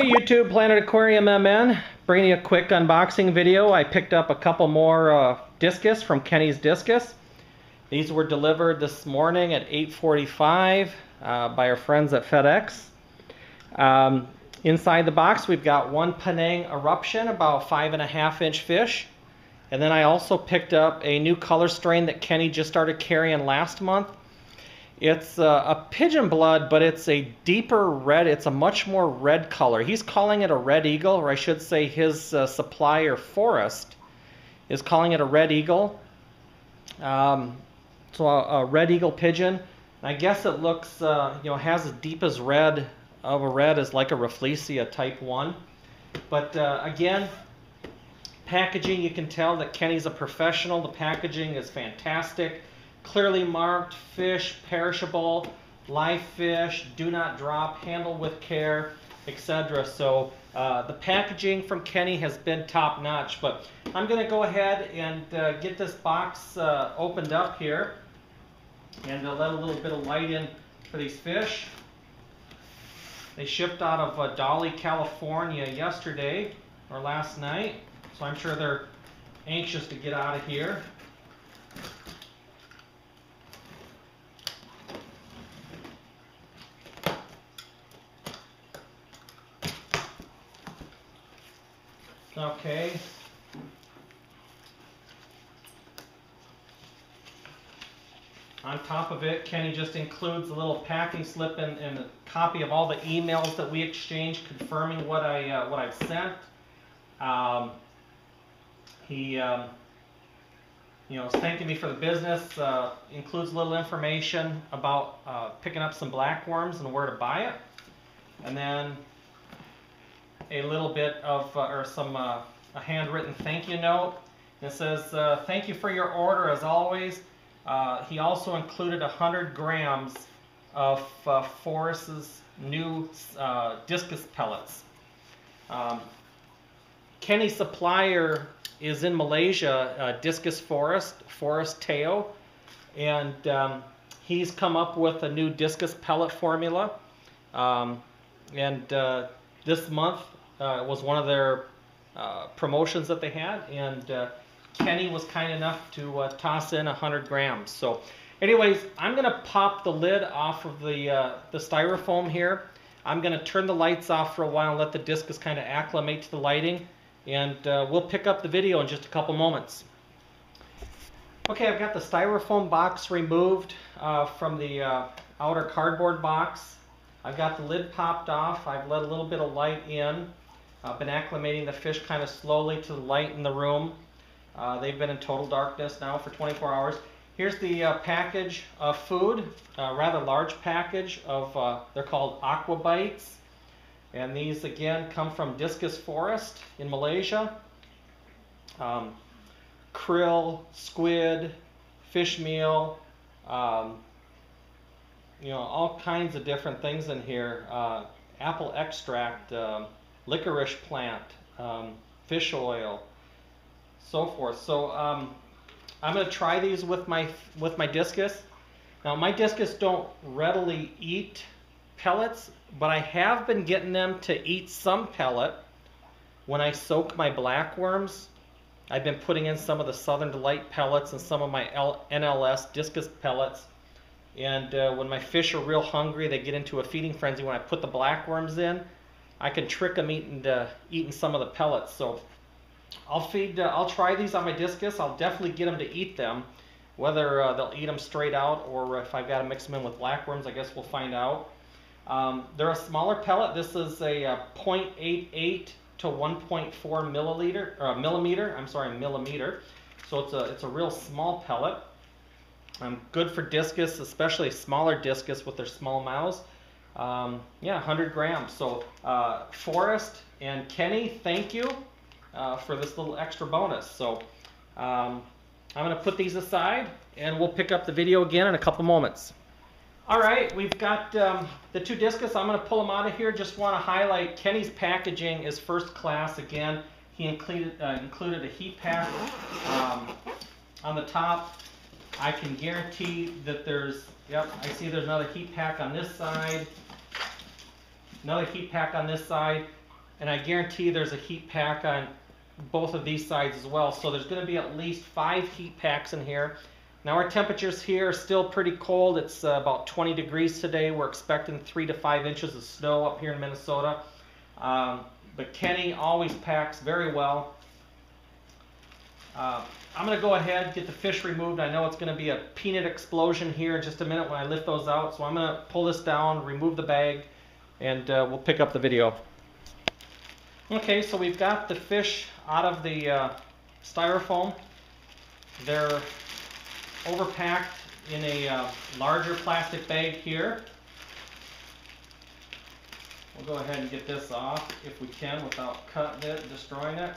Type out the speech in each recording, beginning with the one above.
Hey YouTube, Planet Aquarium MN, bringing you a quick unboxing video. I picked up a couple more Discus from Kenny's Discus. These were delivered this morning at 8:45 by our friends at FedEx. Inside the box we've got one Penang Eruption, about 5.5-inch fish. And then I also picked up a new color strain that Kenny just started carrying last month. It's a pigeon blood, but it's a deeper red. It's a much more red color. He's calling it a red eagle, or I should say his supplier, Forest, is calling it a red eagle. So a red eagle pigeon. I guess it looks, has as deep as red of a red as like a Rafflesia type 1. But again, packaging, you can tell that Kenny's a professional. The packaging is fantastic. Clearly marked, fish, perishable, live fish, do not drop, handle with care, etc. So the packaging from Kenny has been top notch. But I'm going to go ahead and get this box opened up here and let a little bit of light in for these fish. They shipped out of Dolly, California yesterday or last night, so I'm sure they're anxious to get out of here. Okay. On top of it, Kenny just includes a little packing slip and a copy of all the emails that we exchanged confirming what I've sent. He is thanking me for the business. Includes a little information about picking up some blackworms and where to buy it, and then a little bit of a handwritten thank you note. It says, thank you for your order as always. He also included 100 grams of Forest's new Discus pellets. Kenny's supplier is in Malaysia, Discus Forest Teo, and he's come up with a new Discus pellet formula. This month was one of their promotions that they had, and Kenny was kind enough to toss in 100 grams. So anyways, I'm going to pop the lid off of the styrofoam here. I'm going to turn the lights off for a while and let the Discus kind of acclimate to the lighting, and we'll pick up the video in just a couple moments. Okay, I've got the styrofoam box removed from the outer cardboard box. I've got the lid popped off. I've let a little bit of light in. I've been acclimating the fish kind of slowly to the light in the room. They've been in total darkness now for 24 hours. Here's the package of food, a rather large package of, they're called Aqua Bites. And these again come from Discus Forest in Malaysia. Krill, squid, fish meal, all kinds of different things in here. Apple extract, licorice plant, fish oil, so forth. So I'm going to try these with my Discus. Now my Discus don't readily eat pellets, but I have been getting them to eat some pellet when I soak my blackworms. I've been putting in some of the Southern Delight pellets and some of my NLS Discus pellets. And when my fish are real hungry, they get into a feeding frenzy. When I put the blackworms in, I can trick them eating some of the pellets. So I'll try these on my Discus. I'll definitely get them to eat them. Whether they'll eat them straight out or if I've got to mix them in with blackworms, I guess we'll find out. They're a smaller pellet. This is a 0.88 to 1.4 millimeter. So it's a real small pellet. Good for Discus, especially smaller Discus with their small mouths. 100 grams. So Forest and Kenny, thank you for this little extra bonus. So I'm going to put these aside and we'll pick up the video again in a couple moments. Alright, we've got the two Discus. I'm going to pull them out of here. Just want to highlight Kenny's packaging is first class. Again, he included a heat pack on the top. I can guarantee that there's, yep, I see there's another heat pack on this side. Another heat pack on this side. and I guarantee there's a heat pack on both of these sides as well. So there's going to be at least 5 heat packs in here. Now our temperatures here are still pretty cold. It's about 20 degrees today. We're expecting 3 to 5 inches of snow up here in Minnesota. But Kenny always packs very well. I'm going to go ahead and get the fish removed. I know it's going to be a peanut explosion here in just a minute when I lift those out. So I'm going to pull this down, remove the bag, and we'll pick up the video. Okay, so we've got the fish out of the styrofoam. They're overpacked in a larger plastic bag here. We'll go ahead and get this off if we can without cutting it and destroying it.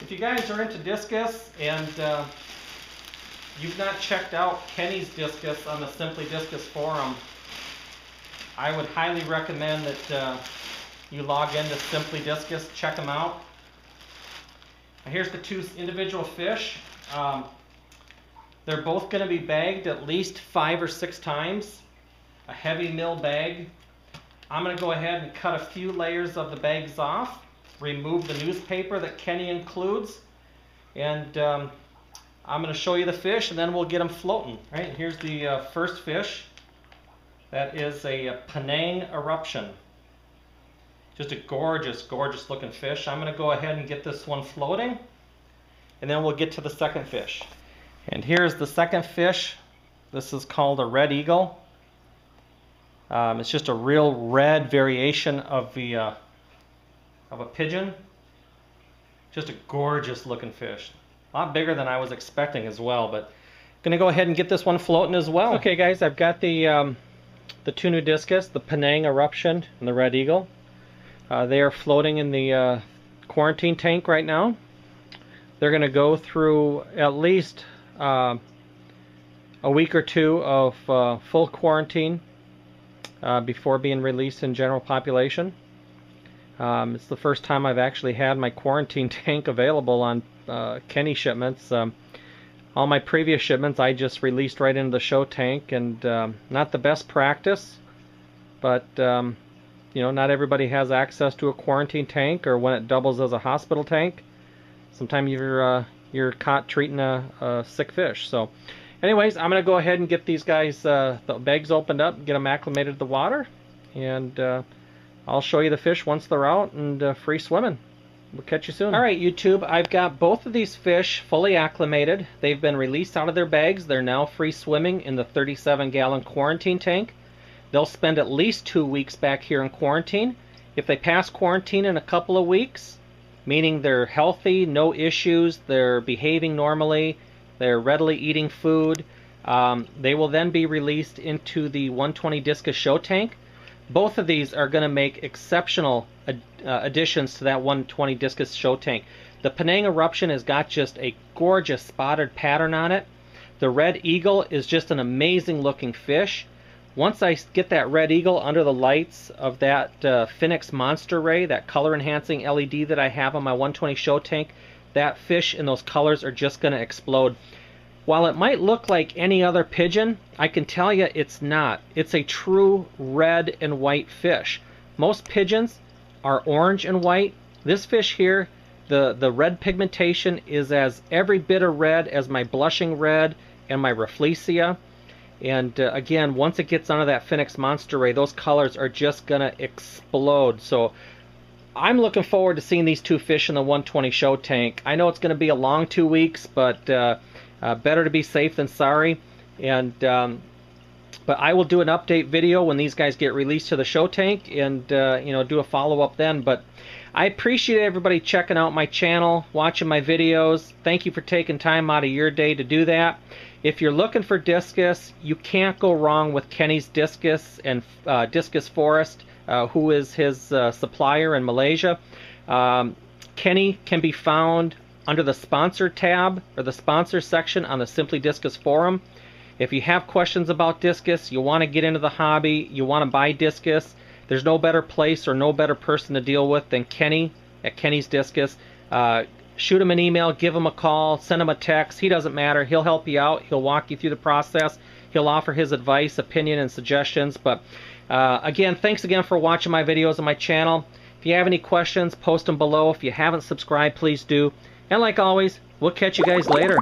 If you guys are into discus and you've not checked out Kenny's discus on the Simply Discus forum, I would highly recommend that you log into Simply Discus, check them out. Now here's the 2 individual fish. They're both going to be bagged at least 5 or 6 times. A heavy mill bag. I'm going to go ahead and cut a few layers of the bags off. Remove the newspaper that Kenny includes, and I'm going to show you the fish, and then we'll get them floating. All right, here's the first fish. That is a Penang Eruption. Just a gorgeous, gorgeous looking fish. I'm going to go ahead and get this one floating, and then we'll get to the second fish. And here's the second fish. This is called a red eagle. It's just a real red variation of a pigeon. Just a gorgeous looking fish. A lot bigger than I was expecting as well, but I'm gonna go ahead and get this one floating as well. Okay guys, I've got the 2 new discus, the Penang Eruption and the red eagle. They are floating in the quarantine tank right now. They're gonna go through at least a week or 2 of full quarantine before being released in general population. It's the first time I've actually had my quarantine tank available on Kenny shipments. All my previous shipments I just released right into the show tank, and not the best practice, but you know, not everybody has access to a quarantine tank, or when it doubles as a hospital tank. Sometimes you're caught treating a sick fish. So anyways, I'm going to go ahead and get these guys, the bags opened up, get them acclimated to the water, and I'll show you the fish once they're out and free swimming. We'll catch you soon. Alright YouTube, I've got both of these fish fully acclimated. They've been released out of their bags. They're now free swimming in the 37-gallon quarantine tank. They'll spend at least 2 weeks back here in quarantine. If they pass quarantine in a couple of weeks, meaning they're healthy, no issues, they're behaving normally, they're readily eating food, they will then be released into the 120 Discus show tank. Both of these are going to make exceptional additions to that 120 Discus show tank. The Penang Eruption has got just a gorgeous spotted pattern on it. The red eagle is just an amazing looking fish. Once I get that red eagle under the lights of that Phoenix Monster Ray, that color enhancing LED that I have on my 120 show tank, that fish and those colors are just going to explode. While it might look like any other pigeon, I can tell you it's not. It's a true red and white fish. Most pigeons are orange and white. This fish here, the red pigmentation is as every bit of red as my blushing red and my Rafflesia. And again, once it gets under that Phoenix Monster Ray, those colors are just going to explode. So I'm looking forward to seeing these 2 fish in the 120 show tank. I know it's going to be a long 2 weeks, but better to be safe than sorry. And but I will do an update video when these guys get released to the show tank, and you know, do a follow-up then. But I appreciate everybody checking out my channel, watching my videos. Thank you for taking time out of your day to do that. If you're looking for discus, you can't go wrong with Kenny's Discus and Discus Forest, who is his supplier in Malaysia. Kenny can be found under the sponsor tab, or the sponsor section on the Simply Discus forum. If you have questions about discus, you want to get into the hobby, you want to buy discus, there's no better place or no better person to deal with than Kenny at Kenny's Discus. Shoot him an email, give him a call, send him a text. He doesn't matter. He'll help you out. He'll walk you through the process. He'll offer his advice, opinion, and suggestions. But again, thanks again for watching my videos on my channel. If you have any questions, post them below. If you haven't subscribed, please do. And like always, we'll catch you guys later.